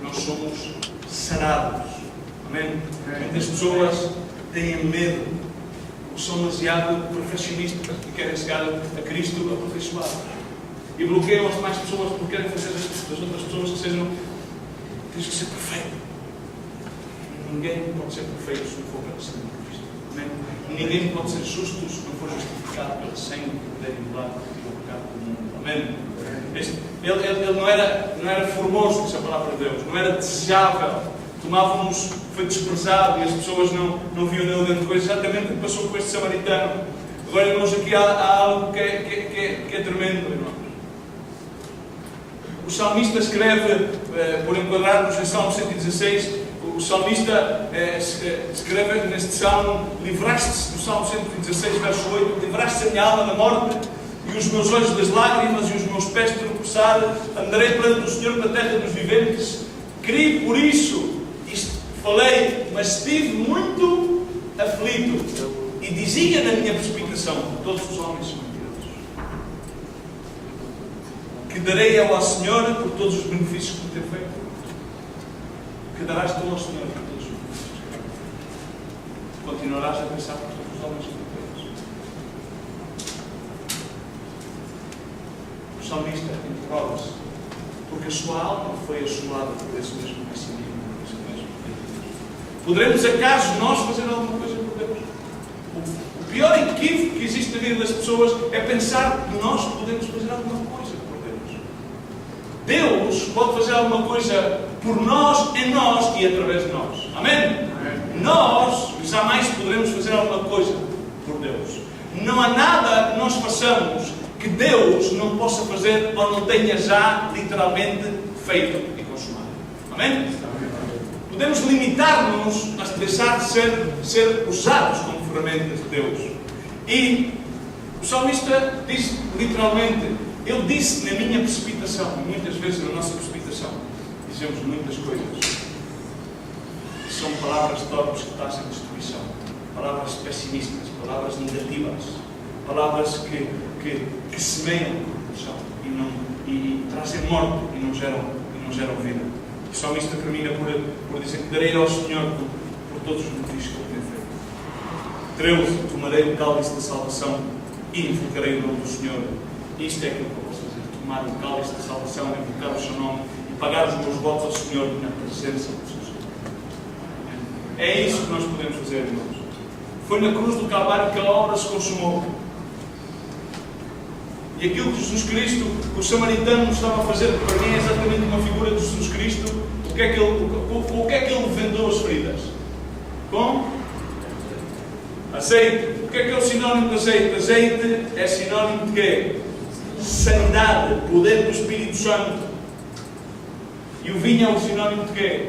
nós somos sarados. Amém? Muitas pessoas têm medo, são demasiado perfeccionistas e querem chegar a Cristo aperfeiçoado. E bloqueiam as demais pessoas porque querem fazer das outras pessoas que sejam. Tens que ser perfeito. Ninguém pode ser perfeito se não for pelo sangue de Cristo. Amém? Ninguém pode ser justo se não for justificado pelo sangue que poder igualar o pecado do mundo. Amém? Ele não era formoso, diz a palavra de Deus. Não era desejável. Foi desprezado e as pessoas não viam nele grande coisa. Exatamente o que passou com este samaritano. Agora, irmãos, aqui há algo que é tremendo, irmãos. O salmista escreve, por enquadrarmos em Salmo 116, o salmista escreve neste salmo: livraste-se, no Salmo 116, verso 8, livraste a minha alma da morte e os meus olhos das lágrimas e os meus pés de tropeçar, andarei perante o Senhor na terra dos viventes. Criei por isso, falei, mas estive muito aflito e dizia na minha precipitação: todos os homens são mentirosos. Que darei eu ao Senhor por todos os benefícios que me tem feito? Que darás tu ao Senhor por todos os benefícios que me tem feito? Continuarás a pensar que todos os homens são mentirosos. O salmista interroga-se, porque a sua alma foi assolada por esse mesmo pensamento. Poderemos acaso nós fazer alguma coisa por Deus? O pior equívoco que existe na vida das pessoas é pensar que nós podemos fazer alguma coisa por Deus. Deus pode fazer alguma coisa por nós, em nós e através de nós. Amém? Amém. Nós jamais poderemos fazer alguma coisa por Deus. Não há nada que nós façamos que Deus não possa fazer ou não tenha já literalmente feito e consumado. Amém? Podemos limitar-nos a deixar de ser usados como ferramentas de Deus. E o salmista diz literalmente: eu disse na minha precipitação. Muitas vezes na nossa precipitação dizemos muitas coisas que são palavras torpes que trazem destruição, palavras pessimistas, palavras negativas, palavras que semeiam corrupção e trazem morte e não geram vida. O salmista termina por dizer que darei ao Senhor por todos os benefícios que Ele tem feito. 13. Tomarei o cálice da salvação e invocarei o nome do Senhor. Isto é aquilo que eu posso fazer: tomar o cálice da salvação, invocar o seu nome e pagar os meus votos ao Senhor na presença do seu Senhor. É isso que nós podemos fazer, irmãos. Foi na cruz do Calvário que a obra se consumou. E aquilo que Jesus Cristo, que o samaritano estava a fazer, para mim é exatamente uma figura de Jesus Cristo. O que é que ele vendou as feridas? Com azeite. O que é o sinónimo de azeite? Azeite é sinónimo de quê? Sanidade, poder do Espírito Santo. E o vinho é o sinónimo de quê?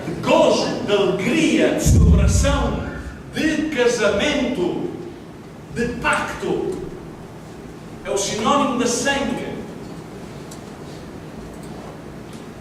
De gozo, de alegria, de celebração, de casamento, de pacto. É o sinónimo da sangue.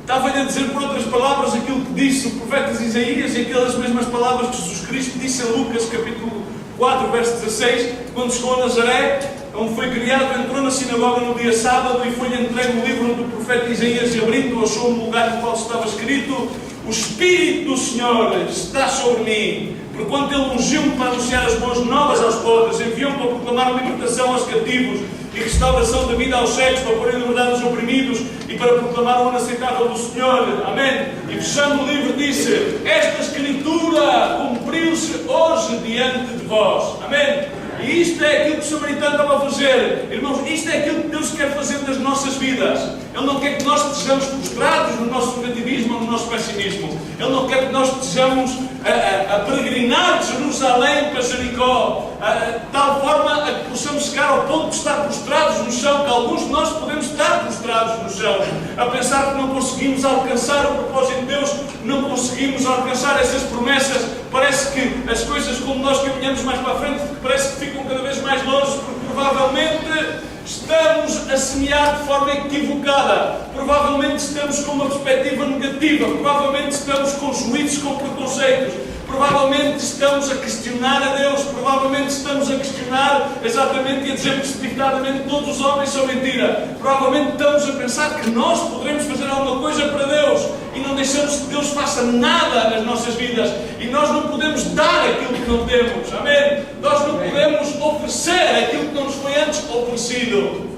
Estava-lhe a dizer, por outras palavras, aquilo que disse o profeta Isaías e aquelas mesmas palavras que Jesus Cristo disse em Lucas, capítulo 4, verso 16, quando chegou a Nazaré, onde foi criado, entrou na sinagoga no dia sábado e foi-lhe entregue o livro do profeta Isaías, e abrindo, achou um lugar no qual estava escrito: o Espírito do Senhor está sobre mim, porquanto Ele ungiu-me para anunciar as boas novas aos pobres, enviou-me para proclamar libertação aos cativos e restauração da vida aos cegos, para pôr em liberdade os oprimidos e para proclamar o ano aceitável do Senhor. Amém? E fechando o livro disse: esta escritura cumpriu-se hoje diante de vós. Amém? E isto é aquilo que o samaritano estava a fazer. Irmãos, isto é aquilo que Deus quer fazer nas nossas vidas. Ele não quer que nós estejamos prostrados no nosso negativismo ou no nosso pessimismo. Ele não quer que nós estejamos a peregrinar de Jerusalém para Jericó, de tal forma a que possamos chegar ao ponto de estar prostrados no chão, que alguns de nós podemos estar prostrados no chão, a pensar que não conseguimos alcançar o propósito de Deus, não conseguimos alcançar essas promessas. Parece que as coisas, como nós caminhamos mais para a frente, parece que ficam cada vez mais longe, porque provavelmente estamos a semear de forma equivocada, provavelmente estamos com uma perspectiva negativa, provavelmente estamos com juízos, com preconceitos, provavelmente estamos a questionar a Deus, provavelmente estamos a questionar exatamente e a dizer precipitadamente que todos os homens são mentira, provavelmente estamos a pensar que nós poderemos fazer alguma coisa para Deus e não deixamos que Deus faça nada nas nossas vidas, e nós não podemos dar aquilo que não temos. Amém? Nós não podemos oferecer aquilo que não nos foi antes oferecido.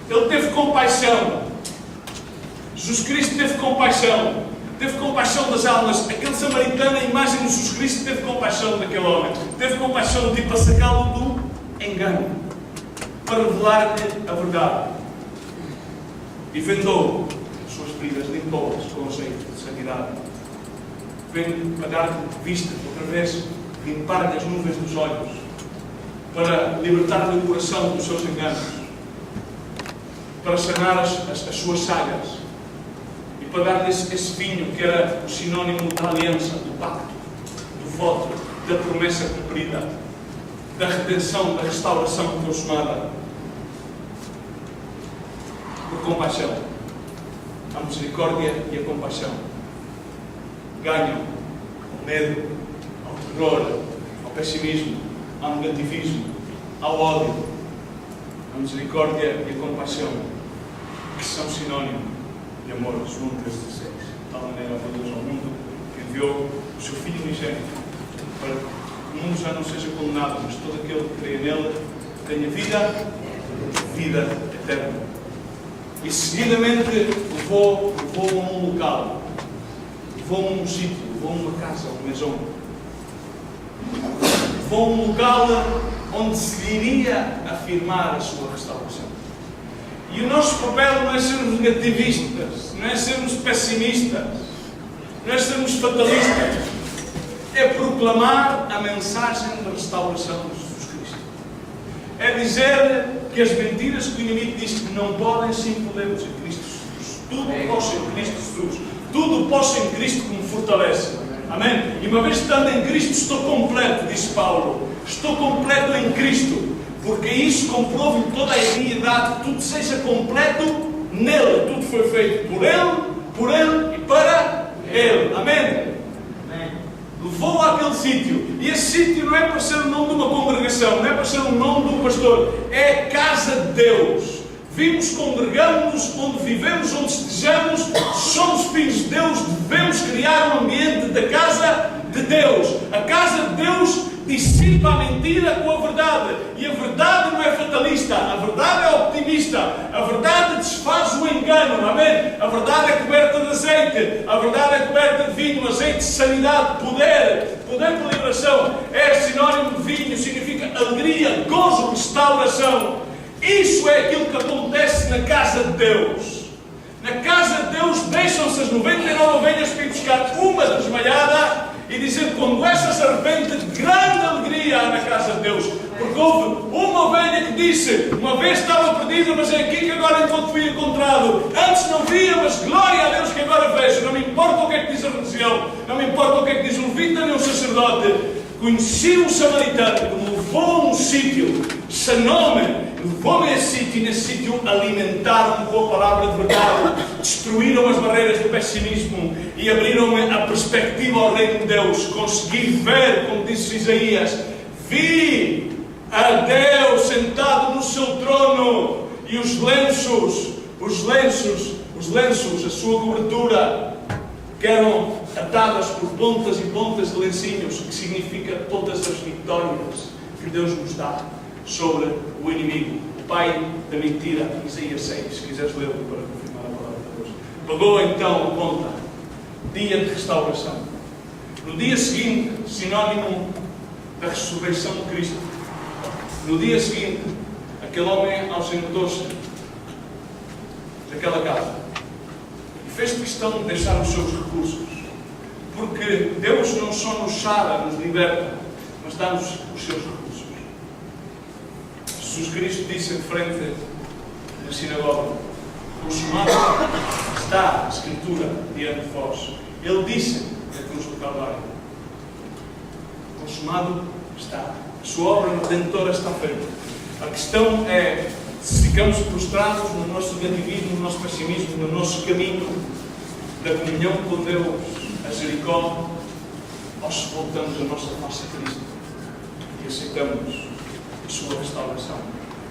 Ele teve compaixão. Jesus Cristo teve compaixão. Teve compaixão das almas. Aquele samaritano, a imagem de Jesus Cristo, teve compaixão daquele homem. Teve compaixão de ir para sacá-lo do engano, para revelar-lhe a verdade. E vendou as suas feridas, limpou-as com azeite de santidade. Vem a dar-lhe vista, outra vez, limpar-lhe as nuvens dos olhos, para libertar-lhe o coração dos seus enganos, para sanar as suas chagas, e para dar-lhe esse vinho que era o sinónimo da aliança, do pacto, do voto, da promessa cumprida, da redenção, da restauração consumada. Por compaixão, a misericórdia e a compaixão ganham ao medo, ao terror, ao pessimismo, ao negativismo, ao ódio. A misericórdia e a compaixão, que são sinónimo de amor. João 3,16. De tal maneira amou Deus ao mundo que enviou o seu Filho unigênito, para que o mundo já não seja condenado, mas todo aquele que crê nele tenha vida eterna. E seguidamente levou a um local, levou a um sítio, levou a uma casa, uma maison. Levou a um local onde se iria afirmar a sua restauração. E o nosso papel não é sermos negativistas, não é sermos pessimistas, não é sermos fatalistas. É proclamar a mensagem da restauração de Jesus Cristo. É dizer que as mentiras que o inimigo diz que não podem, sim podemos em Cristo Jesus. Tudo posso em Cristo Jesus. Tudo posso em Cristo que me fortalece. Amém? E uma vez estando em Cristo, estou completo, disse Paulo. Estou completo em Cristo. Porque isso comprova em toda a eternidade que tudo seja completo nele. Tudo foi feito por Ele e para Ele. Amém? Levou àquele sítio. E esse sítio não é para ser o nome de uma congregação, não é para ser o nome de um pastor. É a casa de Deus. Vimos, congregamos-nos, onde vivemos, onde estejamos, somos filhos de Deus, devemos criar um ambiente da casa de Deus. A casa de Deus dissipa a mentira com a verdade. E a verdade não é fatalista, a verdade é optimista. A verdade desfaz o engano, amém? A verdade é coberta de azeite, a verdade é coberta de vinho, azeite de sanidade, poder de liberação. É sinónimo de vinho, significa alegria, gozo, restauração. Isso é aquilo que acontece na casa de Deus. Na casa de Deus deixam-se as 99 ovelhas para ir buscar uma desmaiada e dizer: quando esta se arrepende, grande alegria há na casa de Deus. Porque houve uma ovelha que disse: uma vez estava perdido, mas é aqui que agora fui encontrado. Antes não via, mas glória a Deus que agora vejo. Não me importa o que é que diz a religião, não me importa o que é que diz o levita nem o sacerdote. Conheci o samaritano que me levou a um sítio, sanou-me, levou-me a esse sítio, e nesse sítio alimentaram-me com a palavra de verdade, destruíram as barreiras do pessimismo e abriram-me a perspectiva ao reino de Deus. Consegui ver, como disse Isaías, vi a Deus sentado no seu trono, e os lenços, a sua cobertura, que eram atadas por pontas e pontas de lencinhos, que significa todas as vitórias que Deus nos dá sobre o inimigo, o pai da mentira. Isaías 6, se quiseres ler para confirmar a palavra de Deus. Pagou então a conta, dia de restauração. No dia seguinte, sinónimo da ressurreição de Cristo, no dia seguinte, aquele homem ausentou-se daquela casa e fez questão de deixar os seus recursos, porque Deus não só nos sara, nos liberta, mas dá-nos os seus recursos. Jesus Cristo disse em frente da sinagoga: consumado está a Escritura diante de vós. Ele disse na cruz do Calvário: consumado está. A sua obra redentora está feita. A questão é se ficamos prostrados no nosso negativismo, no nosso pessimismo, no nosso caminho da comunhão com Deus, a Jericó, ou se voltamos a nossa face a Cristo e aceitamos a sua restauração,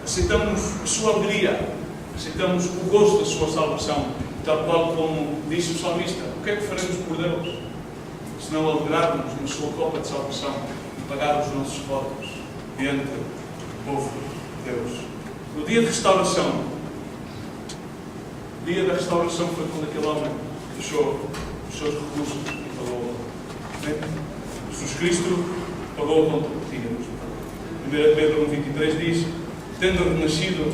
aceitamos a sua alegria, aceitamos o gozo da sua salvação, tal qual como disse o salmista: o que é que faremos por Deus, se não alegrarmos na sua copa de salvação e pagar os nossos votos diante do povo de Deus? No dia de restauração, o dia da restauração foi quando aquele homem deixou os seus recursos e pagou a conta. Jesus Cristo pagou a conta por ti. 1 Pedro 1,23 diz: tendo renascido,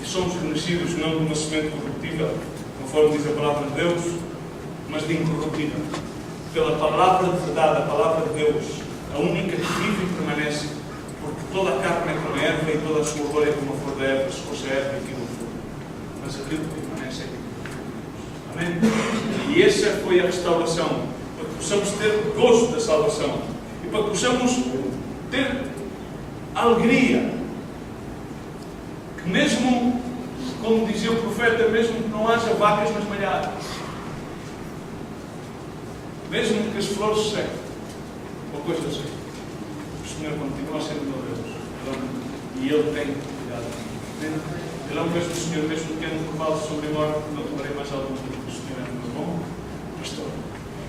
e somos renascidos não de uma semente corruptível, conforme diz a palavra de Deus, mas de incorruptível, pela palavra de verdade, a palavra de Deus, a única que vive e permanece, porque toda a carne é como a erva e toda a sua glória é como a flor da erva, se fosse a erva aquilo for, mas aquilo que permanece é Amém? E essa foi a restauração, para que possamos ter gozo da salvação e para que possamos ter alegria, que mesmo, como dizia o profeta, mesmo que não haja vacas nas malhadas, mesmo que as flores sequem, ou coisa assim, o Senhor continua a ser meu Deus, e Ele tem cuidado. Ele é o mesmo Senhor, mesmo que ande por vale sobre a morte, não tomarei mais algum tipo. O Senhor é meu bom pastor.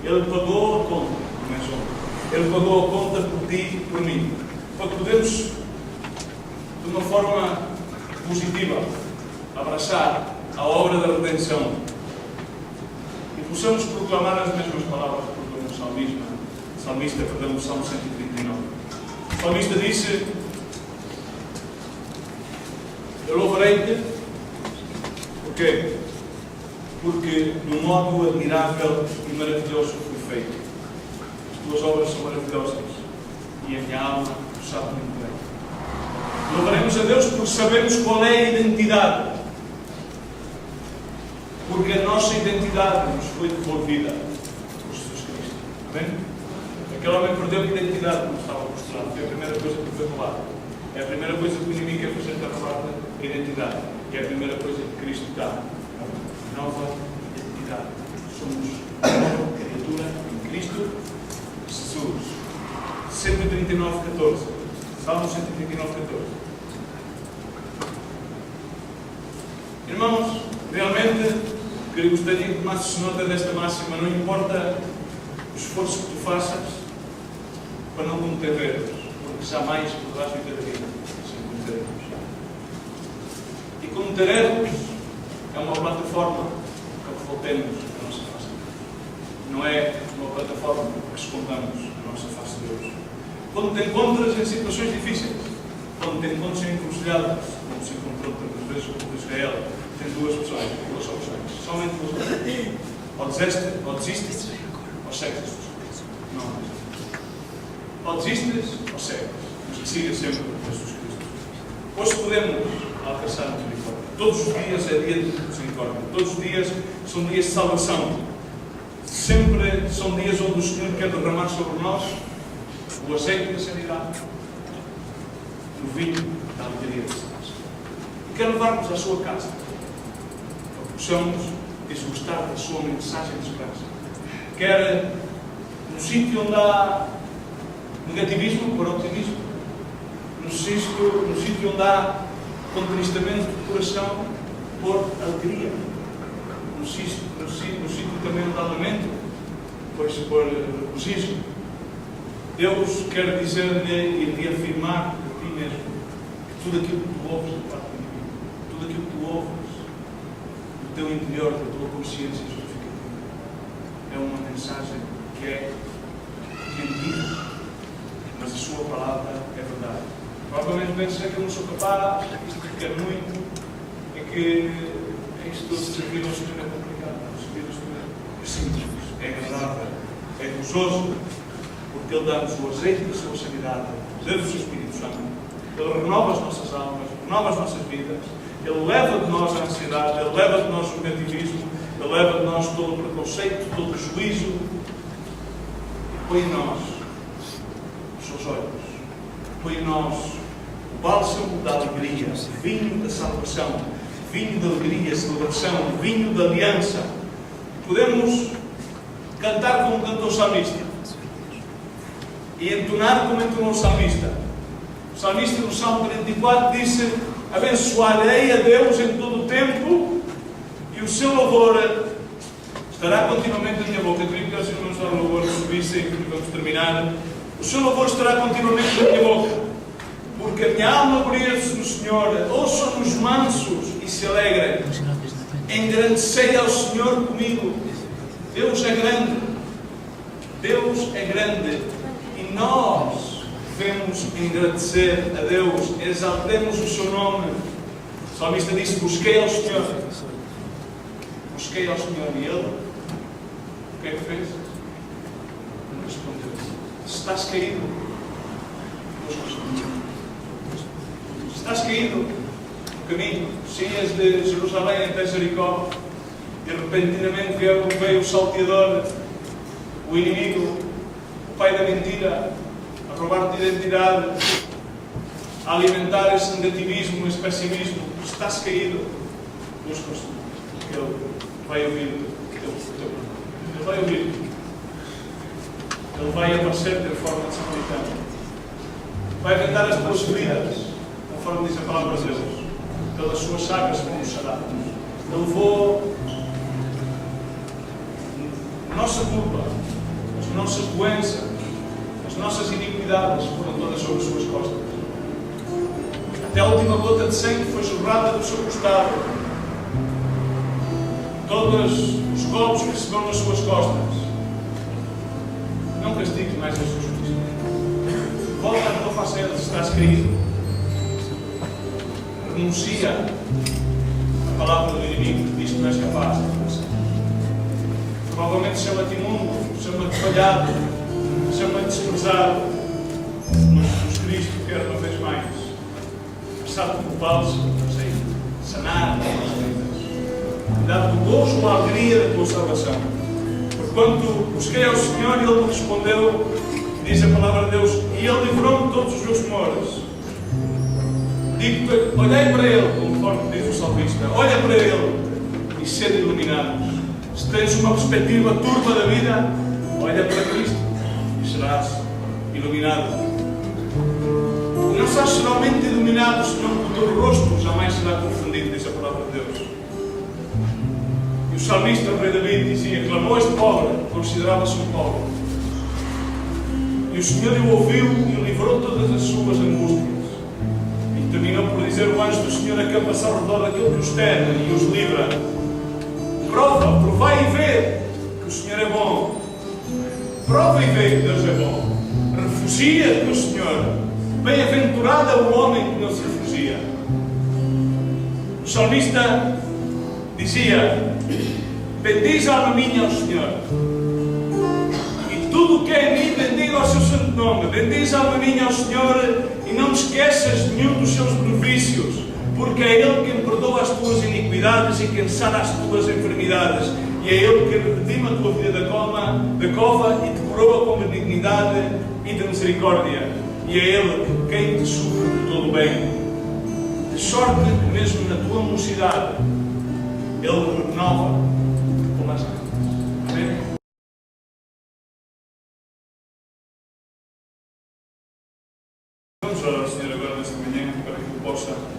Ele pagou a conta, não é só. Ele pagou a conta por ti e por mim, para que podemos, de uma forma positiva, abraçar a obra da redenção e possamos proclamar as mesmas palavras que proclamou o salmista, perdão, o Salmo 139. O salmista disse: eu louvarei-te. Porquê? Porque no modo admirável e maravilhoso foi feito. As tuas obras são maravilhosas e a minha alma o sabe muito bem. Louvaremos a Deus porque sabemos qual é a identidade. Porque a nossa identidade nos foi devolvida por Jesus Cristo. Amém? Aquele homem perdeu a identidade quando estava prostrado. Foi a primeira coisa que foi roubada. É a primeira coisa que o inimigo quer fazer, está roubada a identidade. E é a primeira coisa que Cristo dá. Nova identidade. Somos nova criatura em Cristo Jesus. 139:14. Salmo 139:14. Irmãos, realmente, eu gostaria que tomasses nota desta máxima. Não importa o esforço que tu faças para não cometer erros, porque jamais poderás viver a vida sem cometer erros. E cometer erros é uma plataforma para que voltemos à nossa face de Deus. Não é uma plataforma para que escondamos a nossa face de Deus. Quando te encontras em situações difíceis, quando te encontras em encruzilhadas, como se encontrou tantas vezes com o povo de Israel, tens duas opções, somente duas opções. Ou desistes, ou segues. Não há. Ou desistes, ou segues. Mas que siga sempre Jesus Cristo. Hoje podemos alcançar misericórdia. Todos os dias é dia de misericórdia. Todos os dias são dias de salvação. Sempre são dias onde o Senhor quer derramar sobre nós o azeite da sanidade, o vinho da alegria de Deus. E quer levar-nos à sua casa, para que possamos desgostar da sua mensagem de esperança. Quer no sítio onde há negativismo, para otimismo. No sítio onde há contristamento do coração, por alegria. No sítio também onde há lamento, pois por regozijo. Deus quer dizer-lhe e lhe afirmar a ti mesmo que tudo aquilo que tu ouves da parte de mim, tudo aquilo que tu ouves do teu interior, da tua consciência justificativa, é uma mensagem que é mentira, mas a sua palavra é verdade. Provavelmente pensa que eu não sou capaz, que isto quer muito, é que isto de servir ao Senhor é complicado. Servir ao Senhor é simples, é agradável, é gozoso, porque Ele dá-nos o azeite da sua sanidade, o poder do seu Espírito Santo. Ele renova as nossas almas, renova as nossas vidas. Ele leva de nós a ansiedade, Ele leva de nós o negativismo, Ele leva de nós todo o preconceito, todo o juízo, e põe em nós os seus olhos, põe em nós o bálsamo da alegria, vinho da salvação, vinho da alegria, celebração, vinho da aliança. Podemos cantar como cantou o salmista e entonar como entonou o salmista. O salmista no Salmo 34 disse: abençoarei a Deus em todo o tempo e o seu louvor estará continuamente na minha boca. Eu queria que os irmãos do louvor subissem e vamos terminar. O seu louvor estará continuamente na minha boca, porque a minha alma gloria-se no Senhor. Ouçam os mansos e se alegrem. Engrandecei ao Senhor comigo. Deus é grande. Deus é grande. E nós devemos agradecer a Deus. Exaltemos o seu nome. O salmista disse: busquei ao Senhor. Busquei ao Senhor. E Ele, o que é que fez? Não respondeu. Se estás caído, Deus respondeu. Se estás caído no caminho, se ias de Jerusalém até Jericó, e repentinamente veio o salteador, o inimigo, o pai da mentira, a roubar-te identidade, a alimentar esse negativismo, esse pessimismo. Se estás caído, Deus respondeu. Ele vai ouvir-te. Ele vai ouvir-te. Ele vai aparecer de forma de samaritano. Vai vendar as tuas feridas, conforme diz a palavra de Deus. Pelas suas chagas fomos sarados. Ele levou a nossa culpa, as nossas doenças, as nossas iniquidades foram todas sobre as suas costas. Até a última gota de sangue foi jorrada do seu costado. Todos os golpes que recebeu nas suas costas. Não castigues mais a sua justiça. Volta a tua face a Ele se estás caído. Renuncia a palavra do inimigo que diz que não és capaz. Provavelmente chama-te imundo, chama-te falhado, chama-te desprezado. Mas Cristo quer uma vez mais passar-te por bálsamo, sanar as tuas vidas, dar-te o gozo, a alegria da tua salvação. Porquanto busquei ao Senhor e Ele me respondeu, diz a palavra de Deus, e Ele livrou-me de todos os meus temores. Digo-te, olhei para Ele, conforme diz o salmista, olha para Ele e sede iluminados. Se tens uma perspectiva turva da vida, olha para Cristo e serás iluminado. Não serás geralmente iluminado, senão que o teu rosto jamais será confundido, diz a palavra de Deus. E o salmista, o rei David, dizia: clamou este pobre, considerava-se um pobre. E o Senhor o ouviu e o livrou de todas as suas angústias. E terminou por dizer: o anjo do Senhor acampa-se ao redor daquele que os teme e os livra. Prova, provai e vê que o Senhor é bom. Prova e vê que Deus é bom. Refugia-te no Senhor. Bem-aventurado é o homem que não se refugia. O salmista dizia: bendiz a alma minha ao Senhor, e tudo o que é em mim bendiga ao seu santo nome. nome. Bendiz a menina ao Senhor e não te esqueças de nenhum dos seus benefícios, porque é Ele quem perdoa as tuas iniquidades e quem sara as tuas enfermidades. E é Ele quem redima a tua vida da cova e te coroa com benignidade e de misericórdia. E é Ele quem te supre de todo o bem. De sorte que mesmo na tua mocidade Ele renova como as águas. Amém? Vamos orar ao Senhor agora nesta manhã para que Ele possa